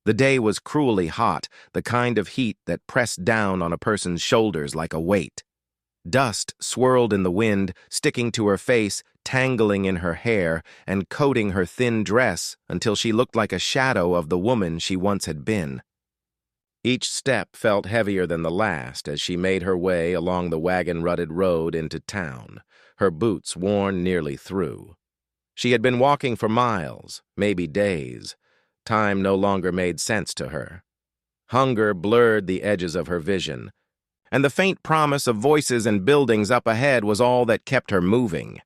The day was cruelly hot, the kind of heat that pressed down on a person's shoulders like a weight. Dust swirled in the wind, sticking to her face, tangling in her hair, and coating her thin dress until she looked like a shadow of the woman she once had been. Each step felt heavier than the last as she made her way along the wagon-rutted road into town, her boots worn nearly through. She had been walking for miles, maybe days. Time no longer made sense to her. Hunger blurred the edges of her vision, and the faint promise of voices and buildings up ahead was all that kept her moving.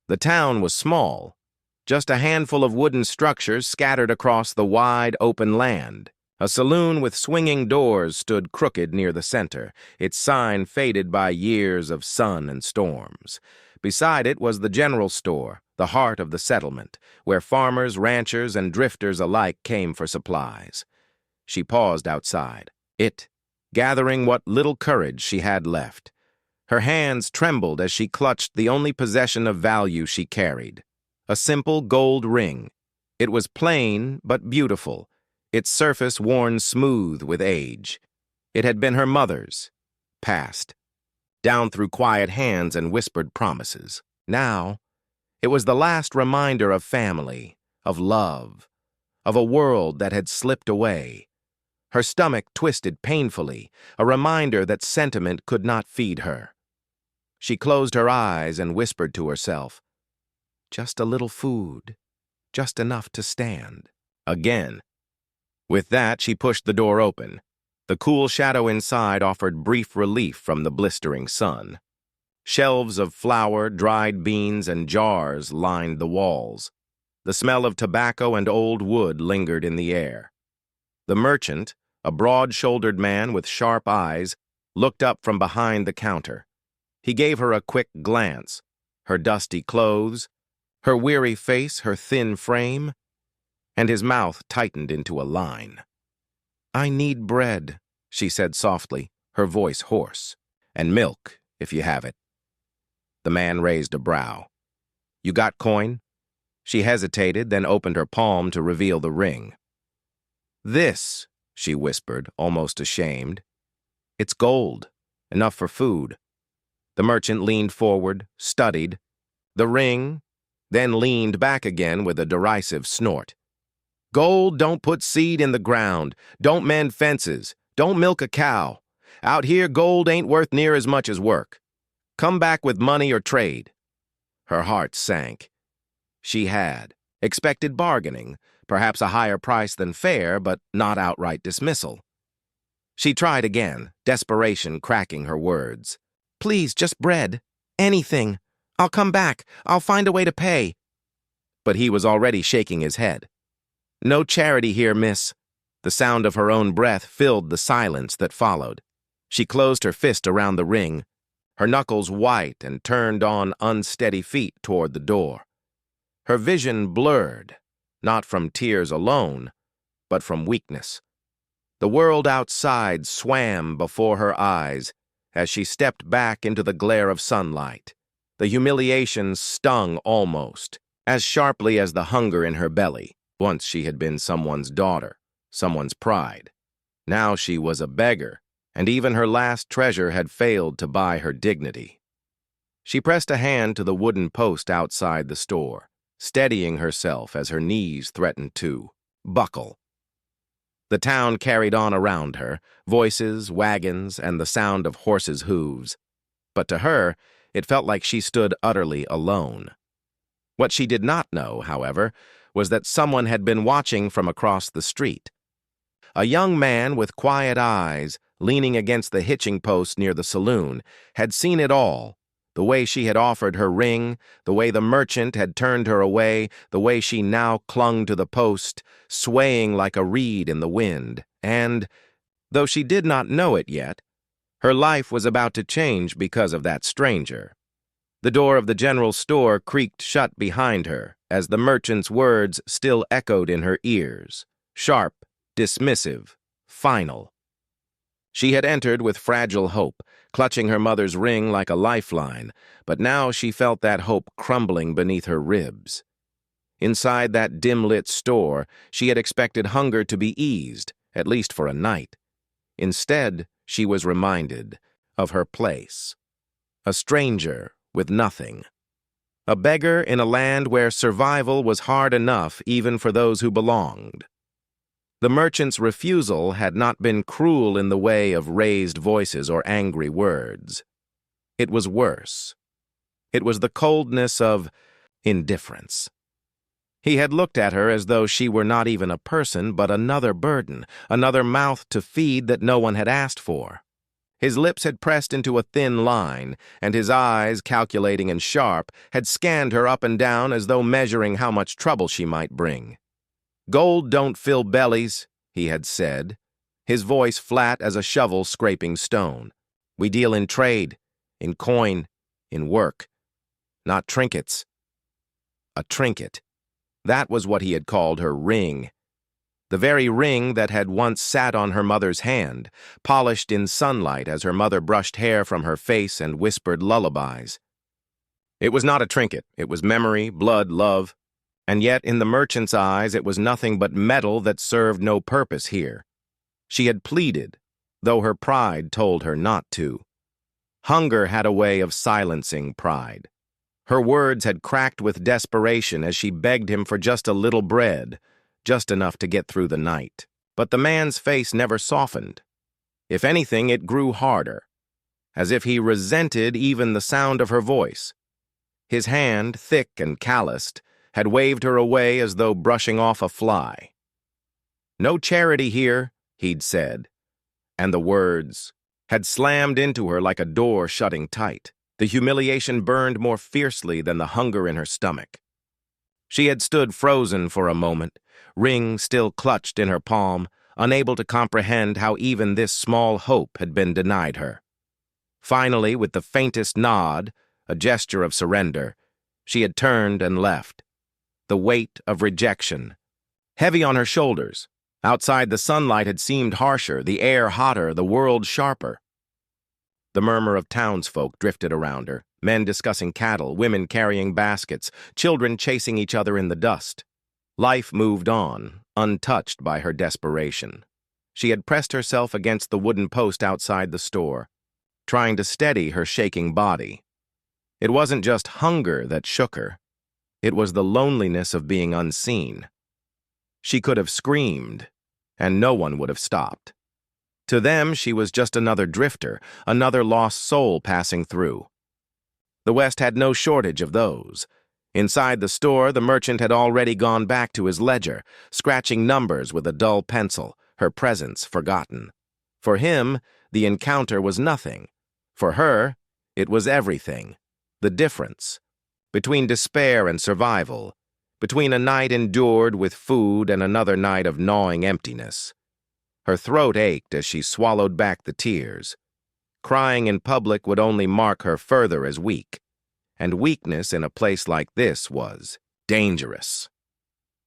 The town was small, just a handful of wooden structures scattered across the wide, open land. A saloon with swinging doors stood crooked near the center, its sign faded by years of sun and storms. Beside it was the general store, the heart of the settlement, where farmers, ranchers, and drifters alike came for supplies. She paused outside, gathering what little courage she had left. Her hands trembled as she clutched the only possession of value she carried, a simple gold ring. It was plain but beautiful, its surface worn smooth with age. It had been her mother's, passed down through quiet hands and whispered promises. Now, it was the last reminder of family, of love, of a world that had slipped away. Her stomach twisted painfully, a reminder that sentiment could not feed her. She closed her eyes and whispered to herself, "Just a little food, just enough to stand." Again. With that, she pushed the door open. The cool shadow inside offered brief relief from the blistering sun. Shelves of flour, dried beans, and jars lined the walls. The smell of tobacco and old wood lingered in the air. The merchant, a broad-shouldered man with sharp eyes, looked up from behind the counter. He gave her a quick glance, her dusty clothes, her weary face, her thin frame, and his mouth tightened into a line. "I need bread," she said softly, her voice hoarse. "And milk, if you have it." The man raised a brow. "You got coin?" She hesitated, then opened her palm to reveal the ring. "This," she whispered, almost ashamed. "It's gold, enough for food." The merchant leaned forward, studied the ring, then leaned back again with a derisive snort. "Gold don't put seed in the ground, don't mend fences, don't milk a cow. Out here, gold ain't worth near as much as work. Come back with money or trade." Her heart sank. She had expected bargaining, perhaps a higher price than fair, but not outright dismissal. She tried again, desperation cracking her words. "Please, just bread. Anything. I'll come back. I'll find a way to pay." But he was already shaking his head. "No charity here, miss." The sound of her own breath filled the silence that followed. She closed her fist around the ring, her knuckles white, and turned on unsteady feet toward the door. Her vision blurred, not from tears alone, but from weakness. The world outside swam before her eyes as she stepped back into the glare of sunlight. The humiliation stung almost, as sharply as the hunger in her belly. Once she had been someone's daughter, someone's pride. Now she was a beggar, and even her last treasure had failed to buy her dignity. She pressed a hand to the wooden post outside the store, steadying herself as her knees threatened to buckle. The town carried on around her, voices, wagons, and the sound of horses' hooves. But to her, it felt like she stood utterly alone. What she did not know, however, was that someone had been watching from across the street. A young man with quiet eyes, leaning against the hitching post near the saloon, had seen it all. The way she had offered her ring, the way the merchant had turned her away, the way she now clung to the post, swaying like a reed in the wind. And, though she did not know it yet, her life was about to change because of that stranger. The door of the general store creaked shut behind her as the merchant's words still echoed in her ears, sharp, dismissive, final. She had entered with fragile hope, clutching her mother's ring like a lifeline, but now she felt that hope crumbling beneath her ribs. Inside that dim-lit store, she had expected hunger to be eased, at least for a night. Instead, she was reminded of her place. A stranger with nothing. A beggar in a land where survival was hard enough even for those who belonged. The merchant's refusal had not been cruel in the way of raised voices or angry words. It was worse. It was the coldness of indifference. He had looked at her as though she were not even a person, but another burden, another mouth to feed that no one had asked for. His lips had pressed into a thin line, and his eyes, calculating and sharp, had scanned her up and down as though measuring how much trouble she might bring. "Gold don't fill bellies," he had said, his voice flat as a shovel scraping stone. "We deal in trade, in coin, in work, not trinkets." A trinket. That was what he had called her ring. The very ring that had once sat on her mother's hand, polished in sunlight as her mother brushed hair from her face and whispered lullabies. It was not a trinket. It was memory, blood, love. And yet, in the merchant's eyes, it was nothing but metal that served no purpose here. She had pleaded, though her pride told her not to. Hunger had a way of silencing pride. Her words had cracked with desperation as she begged him for just a little bread, just enough to get through the night. But the man's face never softened. If anything, it grew harder, as if he resented even the sound of her voice. His hand, thick and calloused, had waved her away as though brushing off a fly. "No charity here," he'd said, and the words had slammed into her like a door shutting tight. The humiliation burned more fiercely than the hunger in her stomach. She had stood frozen for a moment, ring still clutched in her palm, unable to comprehend how even this small hope had been denied her. Finally, with the faintest nod, a gesture of surrender, she had turned and left. The weight of rejection, heavy on her shoulders. Outside, the sunlight had seemed harsher, the air hotter, the world sharper. The murmur of townsfolk drifted around her, men discussing cattle, women carrying baskets, children chasing each other in the dust. Life moved on, untouched by her desperation. She had pressed herself against the wooden post outside the store, trying to steady her shaking body. It wasn't just hunger that shook her. It was the loneliness of being unseen. She could have screamed, and no one would have stopped. To them, she was just another drifter, another lost soul passing through. The West had no shortage of those. Inside the store, the merchant had already gone back to his ledger, scratching numbers with a dull pencil, her presence forgotten. For him, the encounter was nothing. For her, it was everything. The difference between despair and survival, between a night endured with food and another night of gnawing emptiness. Her throat ached as she swallowed back the tears. Crying in public would only mark her further as weak, and weakness in a place like this was dangerous.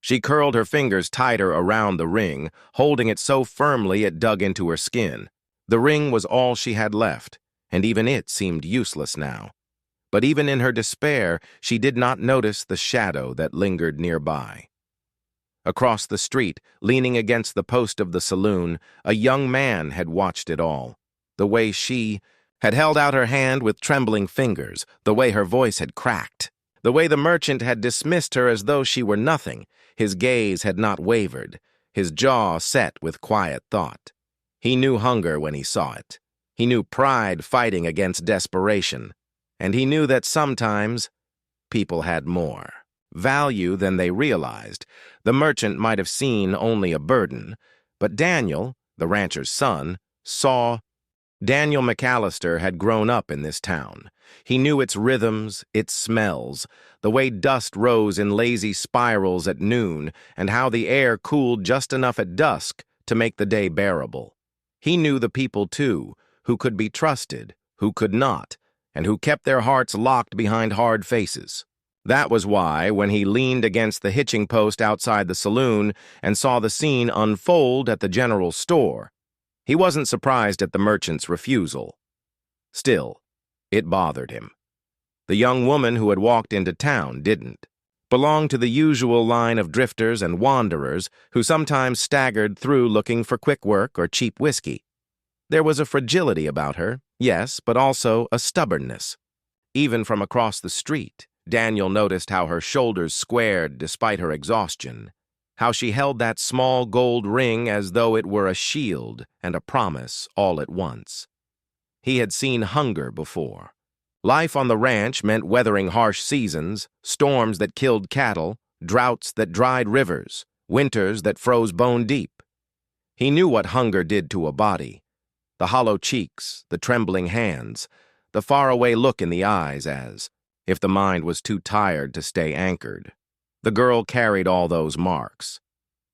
She curled her fingers tighter around the ring, holding it so firmly it dug into her skin. The ring was all she had left, and even it seemed useless now. But even in her despair, she did not notice the shadow that lingered nearby. Across the street, leaning against the post of the saloon, a young man had watched it all. The way she had held out her hand with trembling fingers, the way her voice had cracked, the way the merchant had dismissed her as though she were nothing. His gaze had not wavered, his jaw set with quiet thought. He knew hunger when he saw it. He knew pride fighting against desperation. And he knew that sometimes people had more value than they realized. The merchant might have seen only a burden, but Daniel, the rancher's son, saw. Daniel McAllister had grown up in this town. He knew its rhythms, its smells, the way dust rose in lazy spirals at noon, and how the air cooled just enough at dusk to make the day bearable. He knew the people, too, who could be trusted, who could not, and who kept their hearts locked behind hard faces. That was why, when he leaned against the hitching post outside the saloon and saw the scene unfold at the general store, he wasn't surprised at the merchant's refusal. Still, it bothered him. The young woman who had walked into town didn't. belonged to the usual line of drifters and wanderers who sometimes staggered through looking for quick work or cheap whiskey. There was a fragility about her, yes, but also a stubbornness. Even from across the street, Daniel noticed how her shoulders squared despite her exhaustion, how she held that small gold ring as though it were a shield and a promise all at once. He had seen hunger before. Life on the ranch meant weathering harsh seasons, storms that killed cattle, droughts that dried rivers, winters that froze bone deep. He knew what hunger did to a body. The hollow cheeks, the trembling hands, the faraway look in the eyes as, if the mind was too tired to stay anchored. The girl carried all those marks.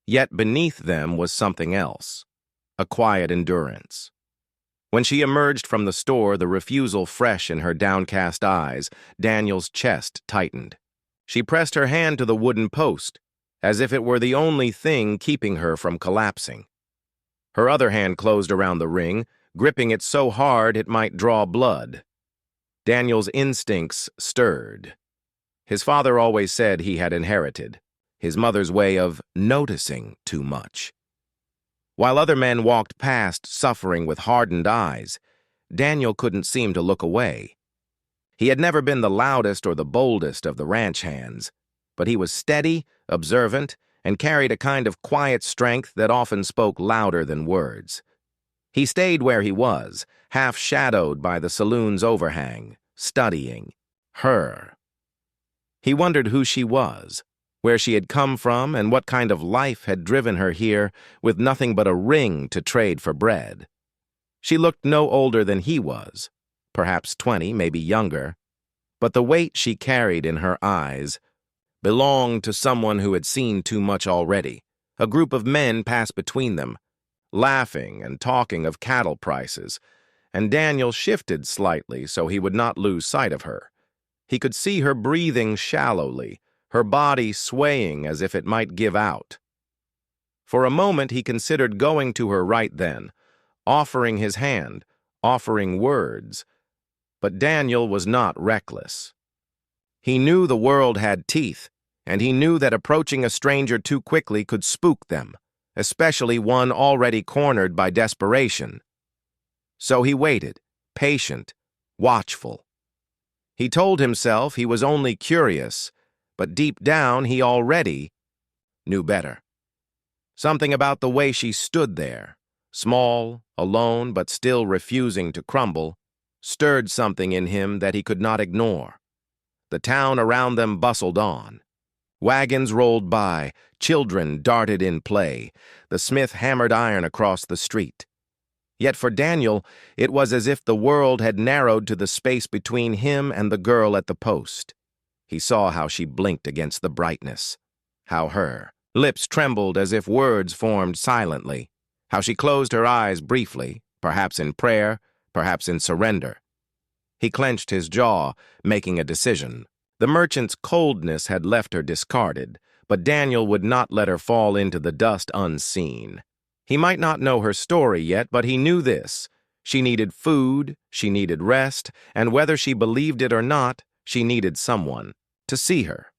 Yet beneath them was something else, a quiet endurance. When she emerged from the store, the refusal fresh in her downcast eyes, Daniel's chest tightened. She pressed her hand to the wooden post, as if it were the only thing keeping her from collapsing. Her other hand closed around the ring, gripping it so hard it might draw blood. Daniel's instincts stirred. His father always said he had inherited his mother's way of noticing too much. While other men walked past suffering with hardened eyes, Daniel couldn't seem to look away. He had never been the loudest or the boldest of the ranch hands, but he was steady, observant, and carried a kind of quiet strength that often spoke louder than words. He stayed where he was, half shadowed by the saloon's overhang, studying her. He wondered who she was, where she had come from, and what kind of life had driven her here with nothing but a ring to trade for bread. She looked no older than he was, perhaps 20, maybe younger, but the weight she carried in her eyes belonged to someone who had seen too much already. A group of men passed between them, laughing and talking of cattle prices, and Daniel shifted slightly so he would not lose sight of her. He could see her breathing shallowly, her body swaying as if it might give out. For a moment he considered going to her right then, offering his hand, offering words. But Daniel was not reckless. He knew the world had teeth, and he knew that approaching a stranger too quickly could spook them, especially one already cornered by desperation. So he waited, patient, watchful. He told himself he was only curious, but deep down he already knew better. Something about the way she stood there, small, alone, but still refusing to crumble, stirred something in him that he could not ignore. The town around them bustled on. Wagons rolled by, children darted in play, the smith hammered iron across the street. Yet for Daniel, it was as if the world had narrowed to the space between him and the girl at the post. He saw how she blinked against the brightness, how her lips trembled as if words formed silently, how she closed her eyes briefly, perhaps in prayer, perhaps in surrender. He clenched his jaw, making a decision. The merchant's coldness had left her discarded, but Daniel would not let her fall into the dust unseen. He might not know her story yet, but he knew this. She needed food, she needed rest, and whether she believed it or not, she needed someone to see her.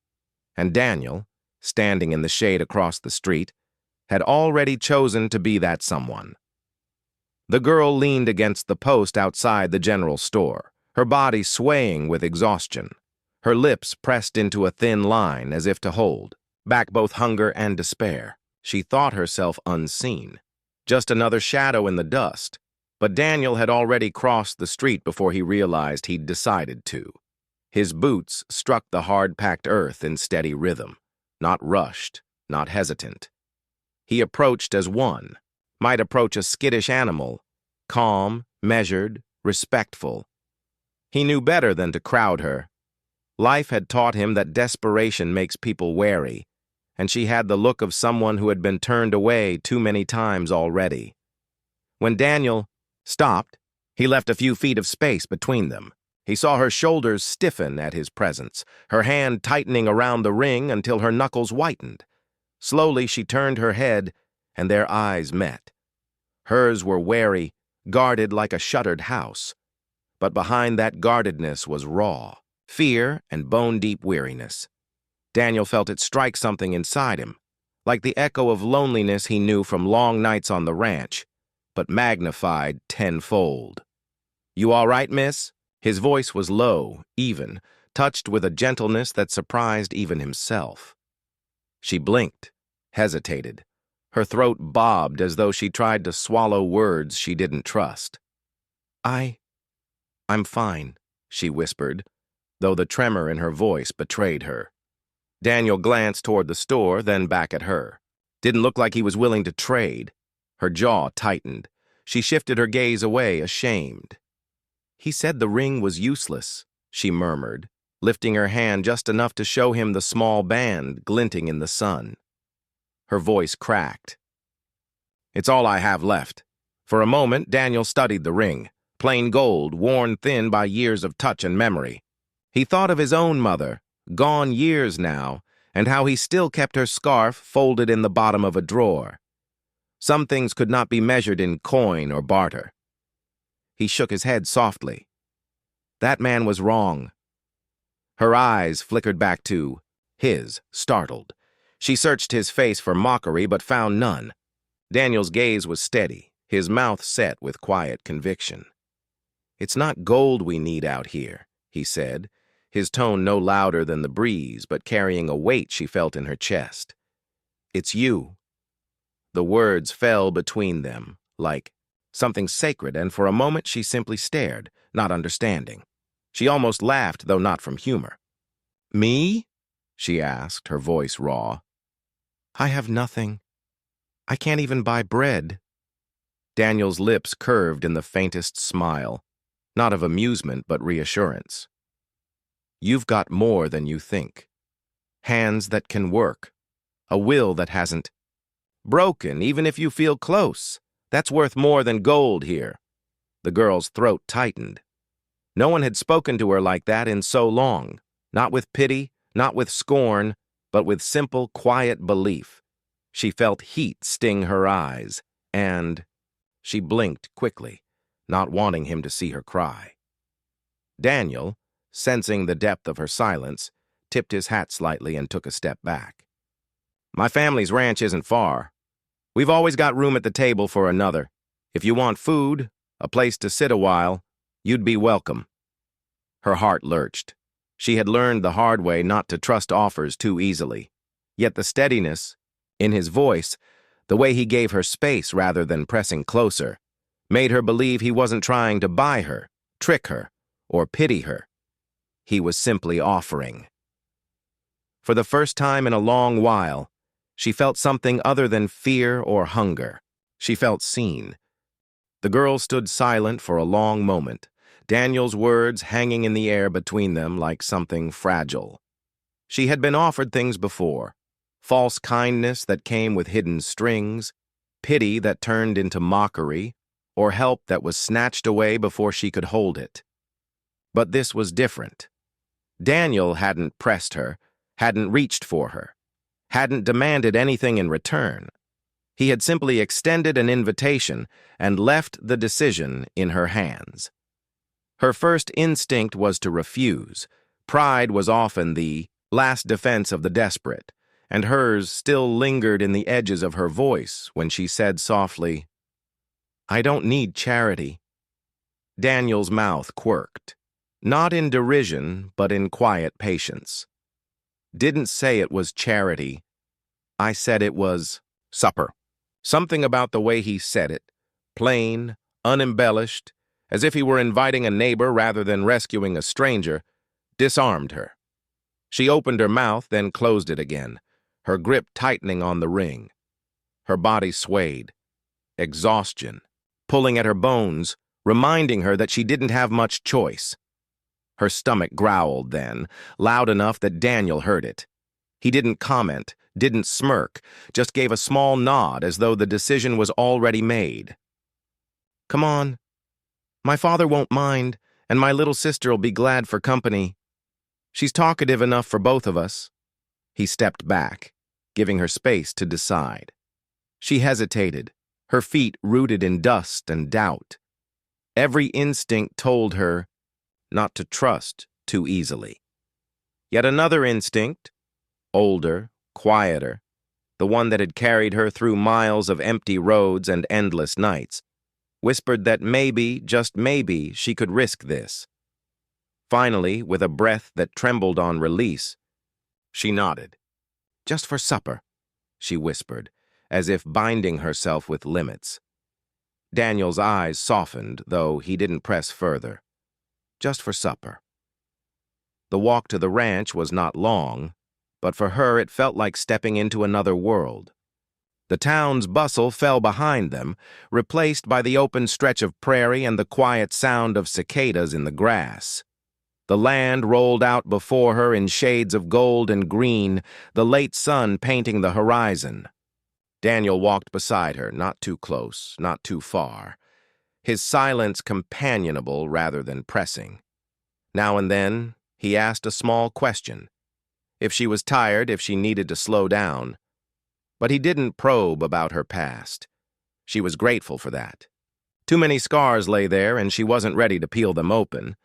And Daniel, standing in the shade across the street, had already chosen to be that someone. The girl leaned against the post outside the general store, her body swaying with exhaustion, her lips pressed into a thin line as if to hold back both hunger and despair. She thought herself unseen, just another shadow in the dust, but Daniel had already crossed the street before he realized he'd decided to. His boots struck the hard-packed earth in steady rhythm, not rushed, not hesitant. He approached as one might approach a skittish animal, calm, measured, respectful. He knew better than to crowd her. Life had taught him that desperation makes people wary, and she had the look of someone who had been turned away too many times already. When Daniel stopped, he left a few feet of space between them. He saw her shoulders stiffen at his presence, her hand tightening around the ring until her knuckles whitened. Slowly she turned her head, and their eyes met. Hers were wary, guarded like a shuttered house. But behind that guardedness was raw fear and bone-deep weariness. Daniel felt it strike something inside him, like the echo of loneliness he knew from long nights on the ranch, but magnified tenfold. "You all right, miss?" His voice was low, even, touched with a gentleness that surprised even himself. She blinked, hesitated. Her throat bobbed as though she tried to swallow words she didn't trust. I'm fine," she whispered, though the tremor in her voice betrayed her. Daniel glanced toward the store, then back at her. Didn't look like he was willing to trade. Her jaw tightened. She shifted her gaze away, ashamed. "He said the ring was useless," she murmured, lifting her hand just enough to show him the small band glinting in the sun. Her voice cracked. "It's all I have left." For a moment, Daniel studied the ring, plain gold, worn thin by years of touch and memory. He thought of his own mother, gone years now, and how he still kept her scarf folded in the bottom of a drawer. Some things could not be measured in coin or barter. He shook his head softly. That man was wrong. Her eyes flickered back to his, startled. She searched his face for mockery but found none. Daniel's gaze was steady, his mouth set with quiet conviction. "It's not gold we need out here," he said, his tone no louder than the breeze but carrying a weight she felt in her chest. "It's you." The words fell between them, like something sacred, and for a moment she simply stared, not understanding. She almost laughed, though not from humor. "Me?" she asked, her voice raw. "I have nothing. I can't even buy bread." Daniel's lips curved in the faintest smile, not of amusement but reassurance. "You've got more than you think. Hands that can work. A will that hasn't broken, even if you feel close. That's worth more than gold here." The girl's throat tightened. No one had spoken to her like that in so long, not with pity, not with scorn, but with simple, quiet belief. She felt heat sting her eyes, and she blinked quickly, not wanting him to see her cry. Daniel, sensing the depth of her silence, tipped his hat slightly and took a step back. "My family's ranch isn't far. We've always got room at the table for another. If you want food, a place to sit a while, you'd be welcome." Her heart lurched. She had learned the hard way not to trust offers too easily. Yet the steadiness in his voice, the way he gave her space rather than pressing closer, made her believe he wasn't trying to buy her, trick her, or pity her. He was simply offering. For the first time in a long while, she felt something other than fear or hunger. She felt seen. The girl stood silent for a long moment, Daniel's words hanging in the air between them like something fragile. She had been offered things before: false kindness that came with hidden strings, pity that turned into mockery, or help that was snatched away before she could hold it. But this was different. Daniel hadn't pressed her, hadn't reached for her, hadn't demanded anything in return. He had simply extended an invitation and left the decision in her hands. Her first instinct was to refuse. Pride was often the last defense of the desperate, and hers still lingered in the edges of her voice when she said softly, "I don't need charity." Daniel's mouth quirked, not in derision, but in quiet patience. "Didn't say it was charity. I said it was supper." Something about the way he said it, plain, unembellished, as if he were inviting a neighbor rather than rescuing a stranger, disarmed her. She opened her mouth, then closed it again, her grip tightening on the ring. Her body swayed. Exhaustion, pulling at her bones, reminding her that she didn't have much choice. Her stomach growled then, loud enough that Daniel heard it. He didn't comment, didn't smirk, just gave a small nod as though the decision was already made. "Come on. My father won't mind, and my little sister'll be glad for company. She's talkative enough for both of us." He stepped back, giving her space to decide. She hesitated, her feet rooted in dust and doubt. Every instinct told her not to trust too easily. Yet another instinct, older, quieter, the one that had carried her through miles of empty roads and endless nights, whispered that maybe, just maybe, she could risk this. Finally, with a breath that trembled on release, she nodded. "Just for supper," she whispered, as if binding herself with limits. Daniel's eyes softened, though he didn't press further. Just for supper. The walk to the ranch was not long, but for her it felt like stepping into another world. The town's bustle fell behind them, replaced by the open stretch of prairie and the quiet sound of cicadas in the grass. The land rolled out before her in shades of gold and green, the late sun painting the horizon. Daniel walked beside her, not too close, not too far, his silence companionable rather than pressing. Now and then, he asked a small question. If she was tired, if she needed to slow down. But he didn't probe about her past. She was grateful for that. Too many scars lay there, and she wasn't ready to peel them open.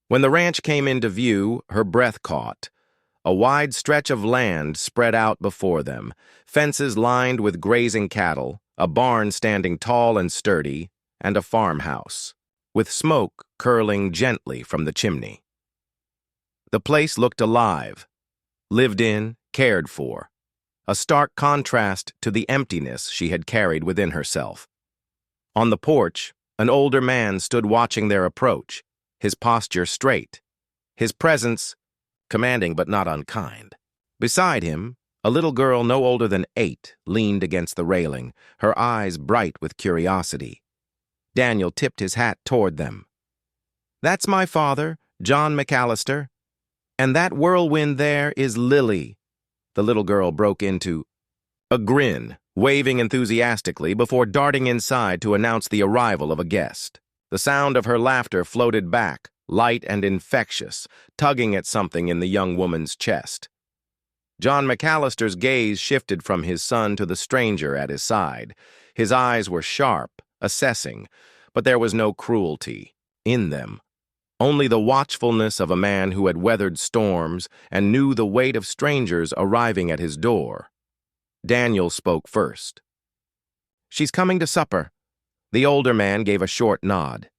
When the ranch came into view, her breath caught. A wide stretch of land spread out before them, fences lined with grazing cattle, a barn standing tall and sturdy, and a farmhouse, with smoke curling gently from the chimney. The place looked alive, lived in, cared for, a stark contrast to the emptiness she had carried within herself. On the porch, an older man stood watching their approach, his posture straight, his presence commanding but not unkind. Beside him, a little girl no older than 8 leaned against the railing, her eyes bright with curiosity. Daniel tipped his hat toward them. "That's my father, John McAllister. And that whirlwind there is Lily." The little girl broke into a grin, waving enthusiastically before darting inside to announce the arrival of a guest. The sound of her laughter floated back, light and infectious, tugging at something in the young woman's chest. John McAllister's gaze shifted from his son to the stranger at his side. His eyes were sharp, assessing, but there was no cruelty in them. Only the watchfulness of a man who had weathered storms and knew the weight of strangers arriving at his door. Daniel spoke first. "She's coming to supper." The older man gave a short nod.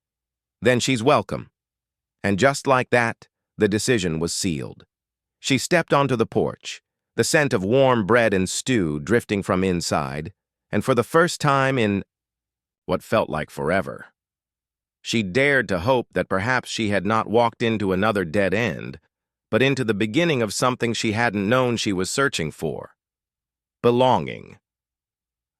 "Then she's welcome." And just like that, the decision was sealed. She stepped onto the porch, the scent of warm bread and stew drifting from inside, and for the first time in what felt like forever, she dared to hope that perhaps she had not walked into another dead end, but into the beginning of something she hadn't known she was searching for. Belonging.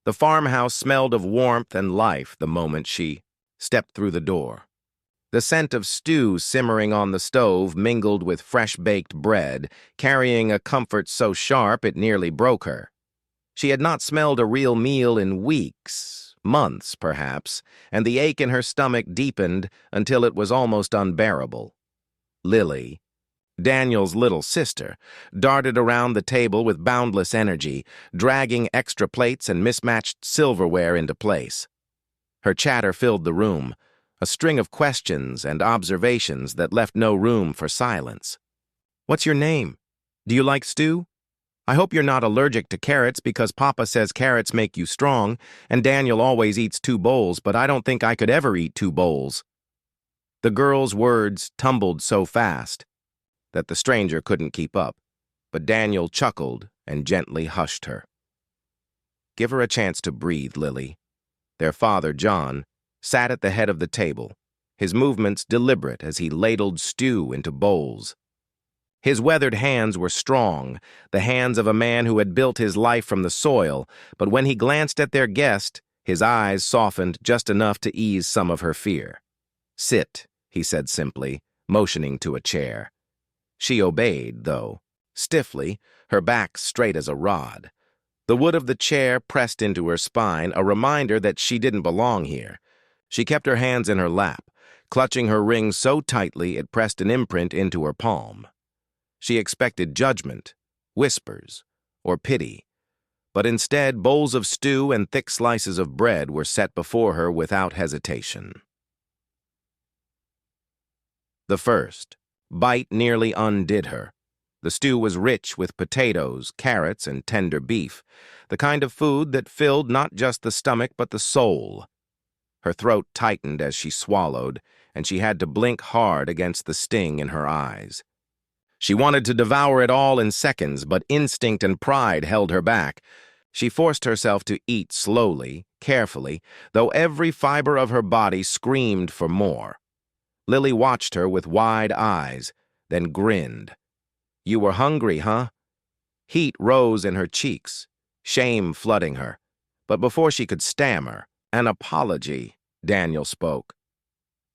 The farmhouse smelled of warmth and life the moment she stepped through the door. The scent of stew simmering on the stove mingled with fresh-baked bread, carrying a comfort so sharp it nearly broke her. She had not smelled a real meal in weeks, months perhaps, and the ache in her stomach deepened until it was almost unbearable. Lily, Daniel's little sister, darted around the table with boundless energy, dragging extra plates and mismatched silverware into place. Her chatter filled the room, a string of questions and observations that left no room for silence. "What's your name? Do you like stew? I hope you're not allergic to carrots because Papa says carrots make you strong, and Daniel always eats 2 bowls, but I don't think I could ever eat 2 bowls." The girl's words tumbled so fast that the stranger couldn't keep up, but Daniel chuckled and gently hushed her. "Give her a chance to breathe, Lily." Their father, John, sat at the head of the table, his movements deliberate as he ladled stew into bowls. His weathered hands were strong, the hands of a man who had built his life from the soil, but when he glanced at their guest, his eyes softened just enough to ease some of her fear. "Sit," he said simply, motioning to a chair. She obeyed, though, stiffly, her back straight as a rod. The wood of the chair pressed into her spine, a reminder that she didn't belong here. She kept her hands in her lap, clutching her ring so tightly it pressed an imprint into her palm. She expected judgment, whispers, or pity, but instead bowls of stew and thick slices of bread were set before her without hesitation. The first bite nearly undid her. The stew was rich with potatoes, carrots, and tender beef, the kind of food that filled not just the stomach but the soul. Her throat tightened as she swallowed, and she had to blink hard against the sting in her eyes. She wanted to devour it all in seconds, but instinct and pride held her back. She forced herself to eat slowly, carefully, though every fiber of her body screamed for more. Lily watched her with wide eyes, then grinned. "You were hungry, huh?" Heat rose in her cheeks, shame flooding her. But before she could stammer, "An apology," Daniel spoke.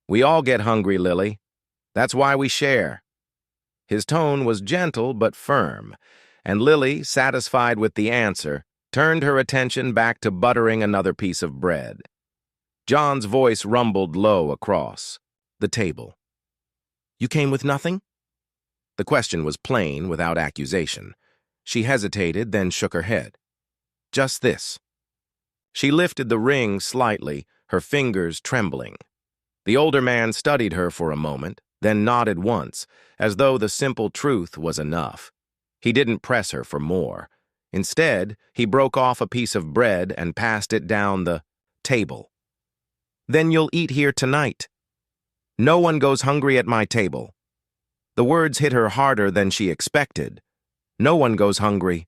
"We all get hungry, Lily. That's why we share." His tone was gentle but firm, and Lily, satisfied with the answer, turned her attention back to buttering another piece of bread. John's voice rumbled low across the table. "You came with nothing?" The question was plain, without accusation. She hesitated, then shook her head. "Just this." She lifted the ring slightly, her fingers trembling. The older man studied her for a moment, then nodded once, as though the simple truth was enough. He didn't press her for more. Instead, he broke off a piece of bread and passed it down the table. "Then you'll eat here tonight. No one goes hungry at my table." The words hit her harder than she expected. No one goes hungry.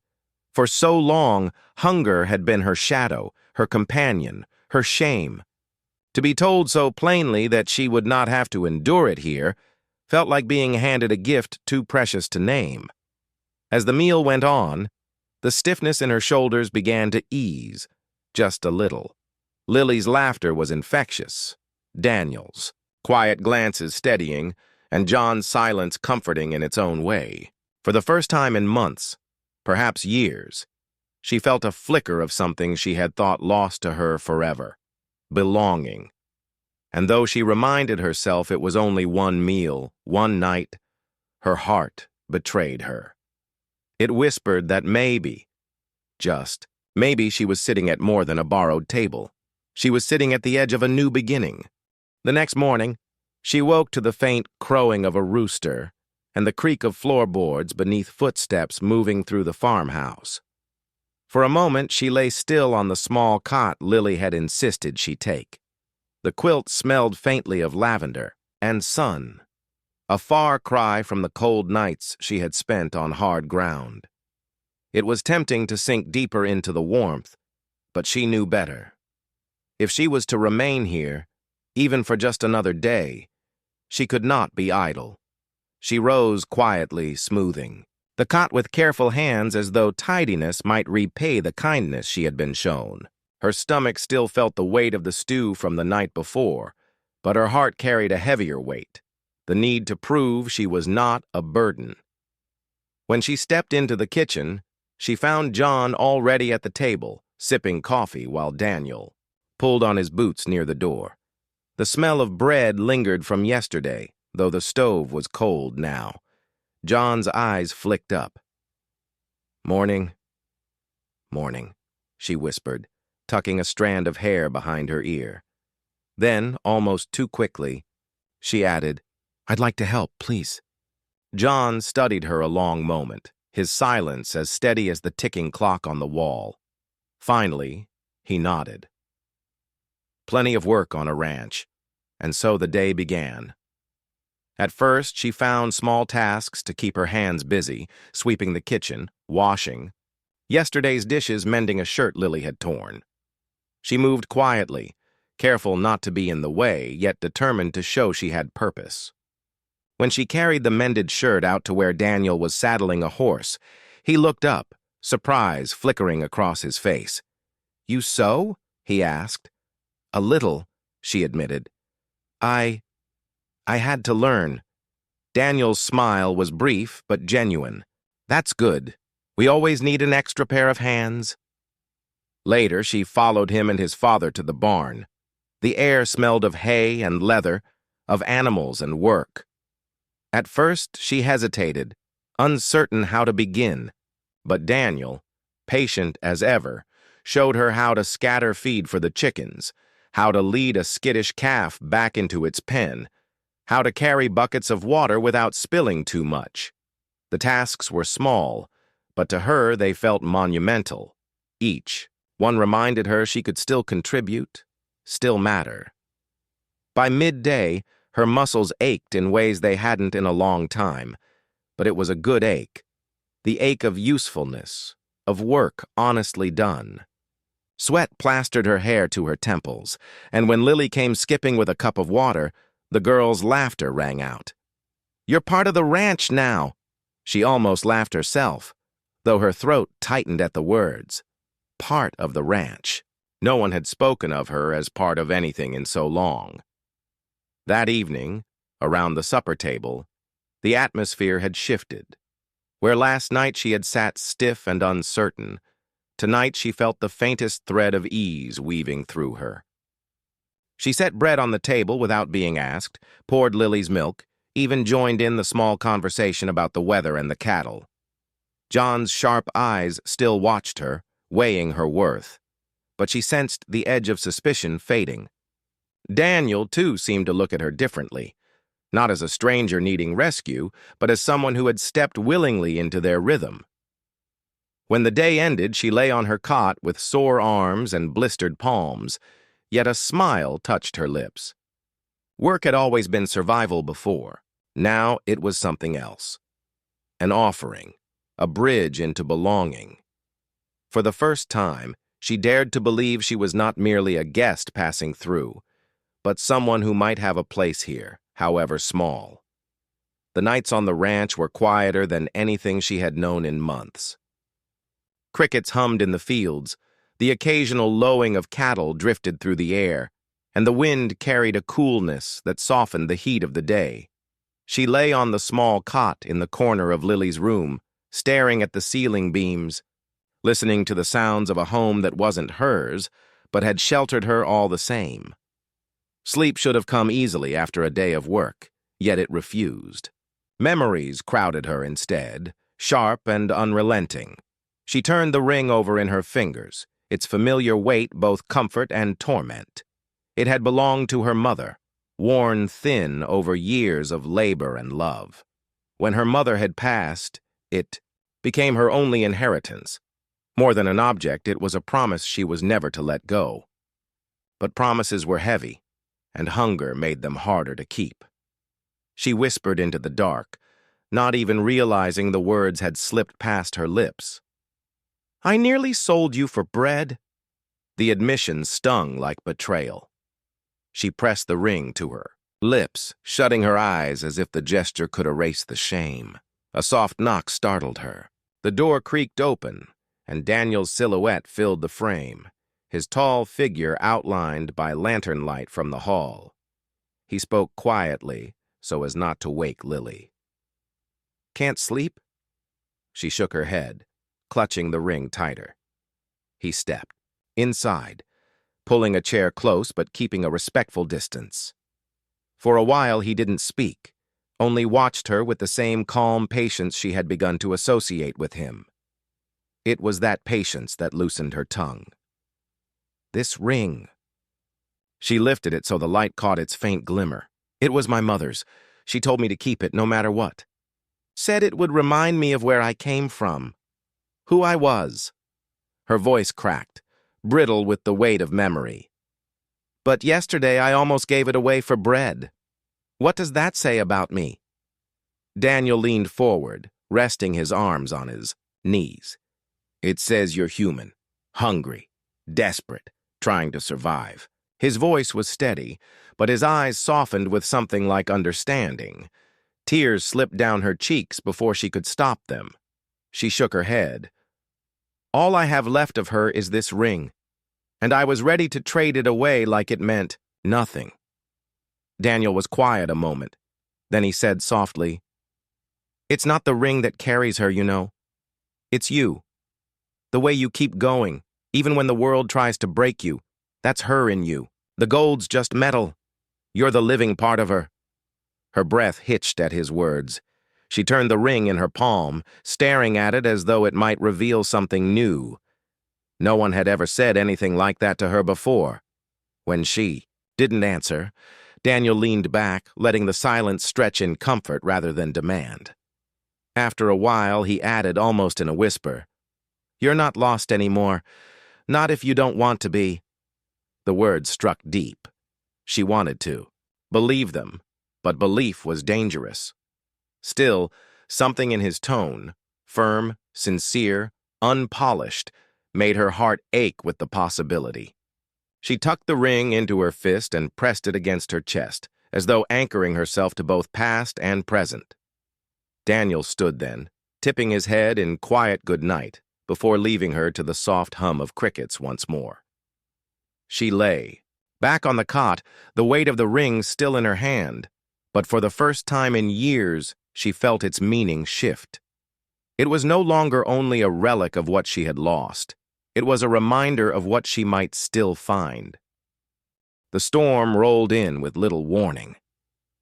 For so long, hunger had been her shadow, her companion, her shame. To be told so plainly that she would not have to endure it here felt like being handed a gift too precious to name. As the meal went on, the stiffness in her shoulders began to ease, just a little. Lily's laughter was infectious. Daniel's, quiet glances steadying, and John's silence comforting in its own way. For the first time in months, perhaps years, she felt a flicker of something she had thought lost to her forever: belonging. And though she reminded herself it was only one meal, one night, her heart betrayed her. It whispered that maybe, just maybe, she was sitting at more than a borrowed table. She was sitting at the edge of a new beginning. The next morning, she woke to the faint crowing of a rooster and the creak of floorboards beneath footsteps moving through the farmhouse. For a moment, she lay still on the small cot Lily had insisted she take. The quilt smelled faintly of lavender and sun, a far cry from the cold nights she had spent on hard ground. It was tempting to sink deeper into the warmth, but she knew better. If she was to remain here, even for just another day, she could not be idle. She rose quietly, smoothing the cot with careful hands as though tidiness might repay the kindness she had been shown. Her stomach still felt the weight of the stew from the night before, but her heart carried a heavier weight, the need to prove she was not a burden. When she stepped into the kitchen, she found John already at the table, sipping coffee while Daniel pulled on his boots near the door. The smell of bread lingered from yesterday, though the stove was cold now. John's eyes flicked up. "Morning." "Morning," she whispered, tucking a strand of hair behind her ear. Then, almost too quickly, she added, "I'd like to help, please." John studied her a long moment, his silence as steady as the ticking clock on the wall. Finally, he nodded. Plenty of work on a ranch, and so the day began. At first, she found small tasks to keep her hands busy, sweeping the kitchen, washing, yesterday's dishes, mending a shirt Lily had torn. She moved quietly, careful not to be in the way, yet determined to show she had purpose. When she carried the mended shirt out to where Daniel was saddling a horse, he looked up, surprise flickering across his face. "You sew?" he asked. "A little," she admitted. I had to learn." Daniel's smile was brief but genuine. "That's good. We always need an extra pair of hands." Later, she followed him and his father to the barn. The air smelled of hay and leather, of animals and work. At first, she hesitated, uncertain how to begin, but Daniel, patient as ever, showed her how to scatter feed for the chickens, how to lead a skittish calf back into its pen, how to carry buckets of water without spilling too much. The tasks were small, but to her they felt monumental. Each. One reminded her she could still contribute, still matter. By midday, her muscles ached in ways they hadn't in a long time, but it was a good ache. The ache of usefulness, of work honestly done. Sweat plastered her hair to her temples, and when Lily came skipping with a cup of water, the girl's laughter rang out. "You're part of the ranch now." She almost laughed herself, though her throat tightened at the words. Part of the ranch. No one had spoken of her as part of anything in so long. That evening, around the supper table, the atmosphere had shifted. Where last night she had sat stiff and uncertain, tonight she felt the faintest thread of ease weaving through her. She set bread on the table without being asked, poured Lily's milk, even joined in the small conversation about the weather and the cattle. John's sharp eyes still watched her, weighing her worth, but she sensed the edge of suspicion fading. Daniel, too, seemed to look at her differently, not as a stranger needing rescue, but as someone who had stepped willingly into their rhythm. When the day ended, she lay on her cot with sore arms and blistered palms, yet a smile touched her lips. Work had always been survival before. Now it was something else. An offering, a bridge into belonging. For the first time, she dared to believe she was not merely a guest passing through, but someone who might have a place here, however small. The nights on the ranch were quieter than anything she had known in months. Crickets hummed in the fields, the occasional lowing of cattle drifted through the air, and the wind carried a coolness that softened the heat of the day. She lay on the small cot in the corner of Lily's room, staring at the ceiling beams, listening to the sounds of a home that wasn't hers, but had sheltered her all the same. Sleep should have come easily after a day of work, yet it refused. Memories crowded her instead, sharp and unrelenting. She turned the ring over in her fingers, its familiar weight both comfort and torment. It had belonged to her mother, worn thin over years of labor and love. When her mother had passed, it became her only inheritance. More than an object, it was a promise she was never to let go. But promises were heavy, and hunger made them harder to keep. She whispered into the dark, not even realizing the words had slipped past her lips. "I nearly sold you for bread." The admission stung like betrayal. She pressed the ring to her lips, shutting her eyes as if the gesture could erase the shame. A soft knock startled her. The door creaked open, and Daniel's silhouette filled the frame, his tall figure outlined by lantern light from the hall. He spoke quietly, so as not to wake Lily. "Can't sleep?" She shook her head, clutching the ring tighter. He stepped inside, pulling a chair close but keeping a respectful distance. For a while he didn't speak, only watched her with the same calm patience she had begun to associate with him. It was that patience that loosened her tongue. "This ring." She lifted it so the light caught its faint glimmer. "It was my mother's. She told me to keep it no matter what. Said it would remind me of where I came from, who I was." Her voice cracked, brittle with the weight of memory. "But yesterday I almost gave it away for bread. What does that say about me?" Daniel leaned forward, resting his arms on his knees. "It says you're human, hungry, desperate, trying to survive." His voice was steady, but his eyes softened with something like understanding. Tears slipped down her cheeks before she could stop them. She shook her head. "All I have left of her is this ring, and I was ready to trade it away like it meant nothing." Daniel was quiet a moment. Then he said softly, "It's not the ring that carries her, you know. It's you. The way you keep going, even when the world tries to break you, that's her in you. The gold's just metal. You're the living part of her." Her breath hitched at his words. She turned the ring in her palm, staring at it as though it might reveal something new. No one had ever said anything like that to her before. When she didn't answer, Daniel leaned back, letting the silence stretch in comfort rather than demand. After a while, he added almost in a whisper, "You're not lost anymore. Not if you don't want to be." The words struck deep. She wanted to believe them, but belief was dangerous. Still, something in his tone, firm, sincere, unpolished, made her heart ache with the possibility. She tucked the ring into her fist and pressed it against her chest, as though anchoring herself to both past and present. Daniel stood then, tipping his head in quiet good night, before leaving her to the soft hum of crickets once more. She lay, back on the cot, the weight of the ring still in her hand, but for the first time in years, she felt its meaning shift. It was no longer only a relic of what she had lost. It was a reminder of what she might still find. The storm rolled in with little warning.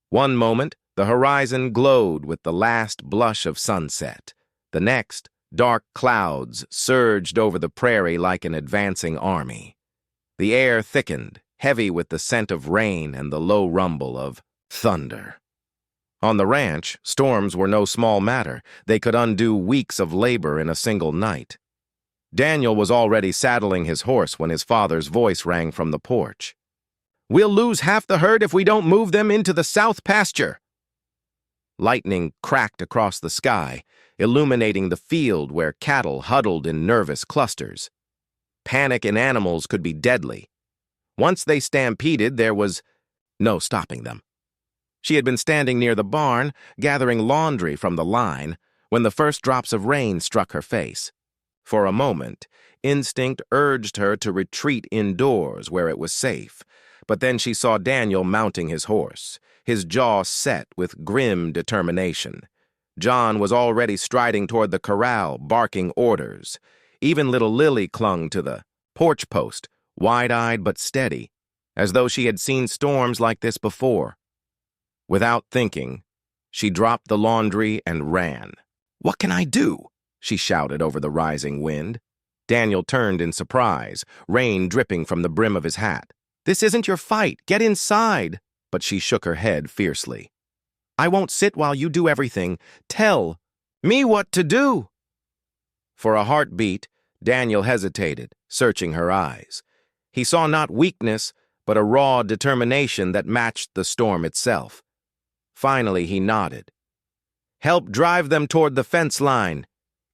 One moment, the horizon glowed with the last blush of sunset. The next, dark clouds surged over the prairie like an advancing army. The air thickened, heavy with the scent of rain and the low rumble of thunder. On the ranch, storms were no small matter. They could undo weeks of labor in a single night. Daniel was already saddling his horse when his father's voice rang from the porch. "We'll lose half the herd if we don't move them into the south pasture." Lightning cracked across the sky, illuminating the field where cattle huddled in nervous clusters. Panic in animals could be deadly. Once they stampeded, there was no stopping them. She had been standing near the barn, gathering laundry from the line, when the first drops of rain struck her face. For a moment, instinct urged her to retreat indoors where it was safe, but then she saw Daniel mounting his horse, his jaw set with grim determination. John was already striding toward the corral, barking orders. Even little Lily clung to the porch post, wide-eyed but steady, as though she had seen storms like this before. Without thinking, she dropped the laundry and ran. "What can I do?" she shouted over the rising wind. Daniel turned in surprise, rain dripping from the brim of his hat. "This isn't your fight. Get inside." But she shook her head fiercely. "I won't sit while you do everything. Tell me what to do." For a heartbeat, Daniel hesitated, searching her eyes. He saw not weakness, but a raw determination that matched the storm itself. Finally, he nodded. "Help drive them toward the fence line.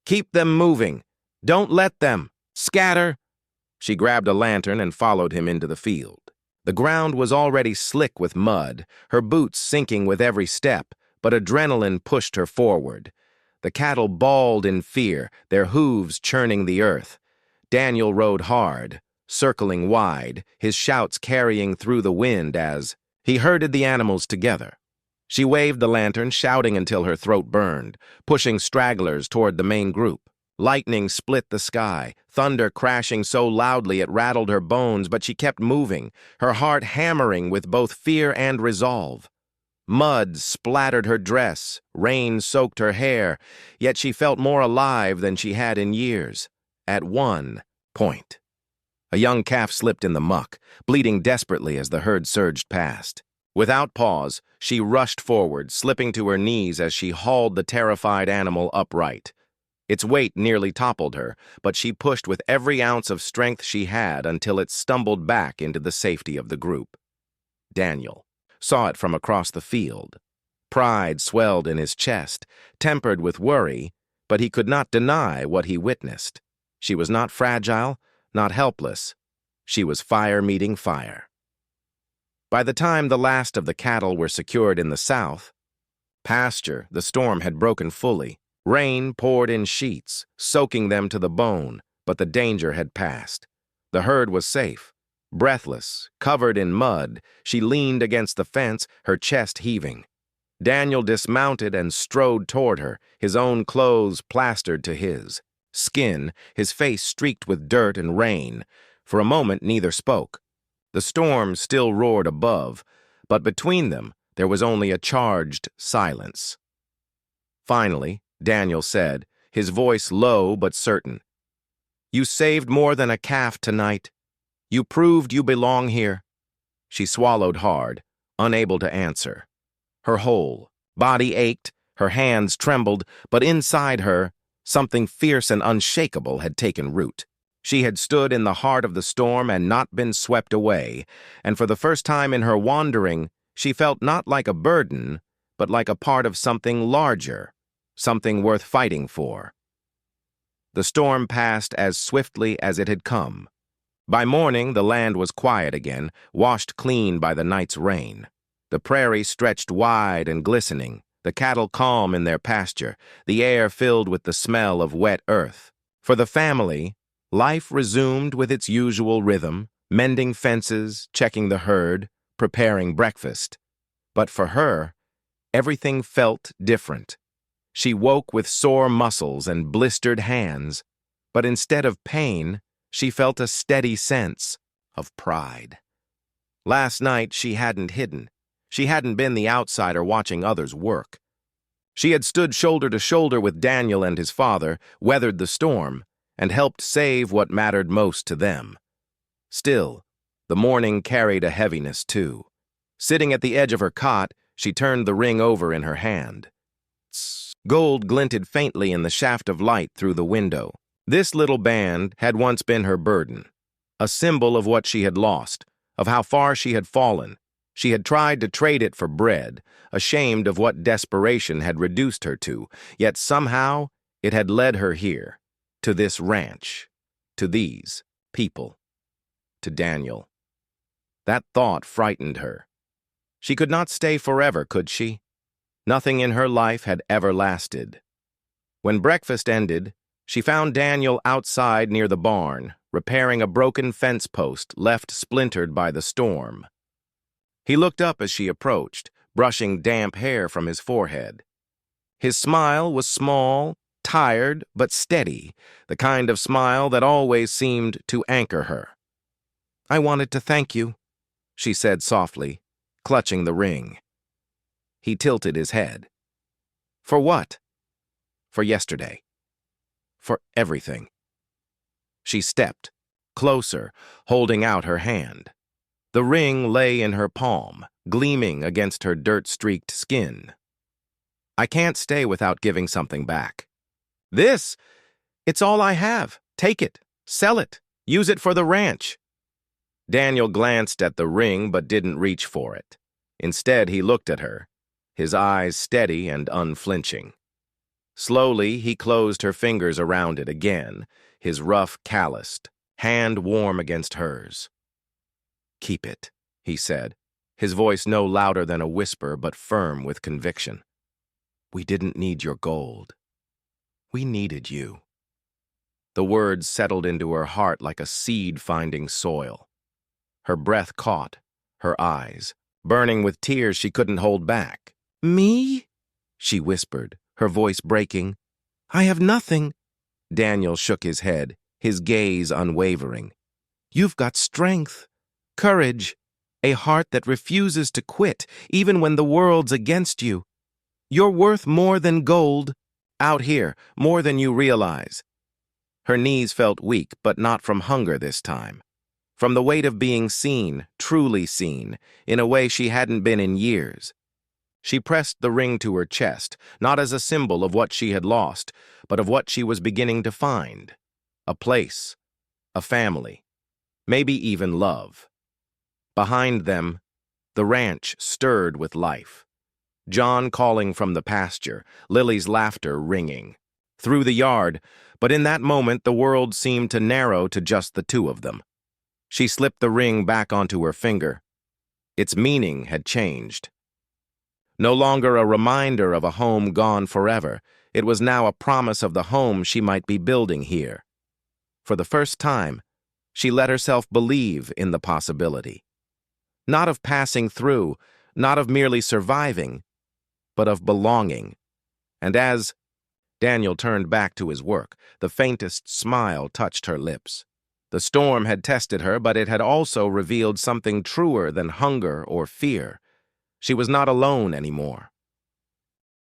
Keep them moving. Don't let them scatter." She grabbed a lantern and followed him into the field. The ground was already slick with mud, her boots sinking with every step, but adrenaline pushed her forward. The cattle bawled in fear, their hooves churning the earth. Daniel rode hard, circling wide, his shouts carrying through the wind as he herded the animals together. She waved the lantern, shouting until her throat burned, pushing stragglers toward the main group. Lightning split the sky, thunder crashing so loudly it rattled her bones, but she kept moving, her heart hammering with both fear and resolve. Mud splattered her dress, rain soaked her hair, yet she felt more alive than she had in years. At one point, a young calf slipped in the muck, bleeding desperately as the herd surged past. Without pause, she rushed forward, slipping to her knees as she hauled the terrified animal upright. Its weight nearly toppled her, but she pushed with every ounce of strength she had until it stumbled back into the safety of the group. Daniel saw it from across the field. Pride swelled in his chest, tempered with worry, but he could not deny what he witnessed. She was not fragile, not helpless. She was fire meeting fire. By the time the last of the cattle were secured in the south pasture, the storm had broken fully. Rain poured in sheets, soaking them to the bone, but the danger had passed. The herd was safe. Breathless, covered in mud, she leaned against the fence, her chest heaving. Daniel dismounted and strode toward her, his own clothes plastered to his skin, his face streaked with dirt and rain. For a moment, neither spoke. The storm still roared above, but between them there was only a charged silence. Finally, Daniel said, his voice low but certain, "You saved more than a calf tonight. You proved you belong here." She swallowed hard, unable to answer. Her whole body ached, Her hands trembled, but inside her, something fierce and unshakable had taken root. She had stood in the heart of the storm and not been swept away, and for the first time in her wandering, she felt not like a burden, but like a part of something larger, something worth fighting for. The storm passed as swiftly as it had come. By morning, the land was quiet again, washed clean by the night's rain. The prairie stretched wide and glistening, the cattle calm in their pasture, the air filled with the smell of wet earth. For the family, life resumed with its usual rhythm, mending fences, checking the herd, preparing breakfast. But for her, everything felt different. She woke with sore muscles and blistered hands, but instead of pain, she felt a steady sense of pride. Last night, she hadn't hidden. She hadn't been the outsider watching others work. She had stood shoulder to shoulder with Daniel and his father, weathered the storm, and helped save what mattered most to them. Still, the morning carried a heaviness too. Sitting at the edge of her cot, she turned the ring over in her hand. Gold glinted faintly in the shaft of light through the window. This little band had once been her burden, a symbol of what she had lost, of how far she had fallen. She had tried to trade it for bread, ashamed of what desperation had reduced her to, yet somehow it had led her here, to this ranch, to these people, to Daniel. That thought frightened her. She could not stay forever, could she? Nothing in her life had ever lasted. When breakfast ended, she found Daniel outside near the barn, repairing a broken fence post left splintered by the storm. He looked up as she approached, brushing damp hair from his forehead. His smile was small, tired, but steady, the kind of smile that always seemed to anchor her. "I wanted to thank you," she said softly, clutching the ring. He tilted his head. "For what?" "For yesterday. For everything." She stepped, closer, holding out her hand. The ring lay in her palm, gleaming against her dirt-streaked skin. "I can't stay without giving something back. It's all I have. Take it, sell it, use it for the ranch." Daniel glanced at the ring but didn't reach for it. Instead, he looked at her, his eyes steady and unflinching. Slowly, he closed her fingers around it again, his rough calloused, hand warm against hers. "Keep it," he said, his voice no louder than a whisper but firm with conviction. "We didn't need your gold. We needed you." The words settled into her heart like a seed finding soil. Her breath caught, her eyes, burning with tears she couldn't hold back. "Me?" she whispered, her voice breaking. "I have nothing." Daniel shook his head, his gaze unwavering. "You've got strength, courage, a heart that refuses to quit, even when the world's against you. You're worth more than gold, out here, more than you realize." Her knees felt weak, but not from hunger this time. From the weight of being seen, truly seen, in a way she hadn't been in years. She pressed the ring to her chest, not as a symbol of what she had lost, but of what she was beginning to find. A place, a family, maybe even love. Behind them, the ranch stirred with life. John calling from the pasture, Lily's laughter ringing. Through the yard, but in that moment the world seemed to narrow to just the two of them. She slipped the ring back onto her finger. Its meaning had changed. No longer a reminder of a home gone forever, it was now a promise of the home she might be building here. For the first time, she let herself believe in the possibility. Not of passing through, not of merely surviving, but of belonging. And as Daniel turned back to his work, the faintest smile touched her lips. The storm had tested her, but it had also revealed something truer than hunger or fear. She was not alone anymore.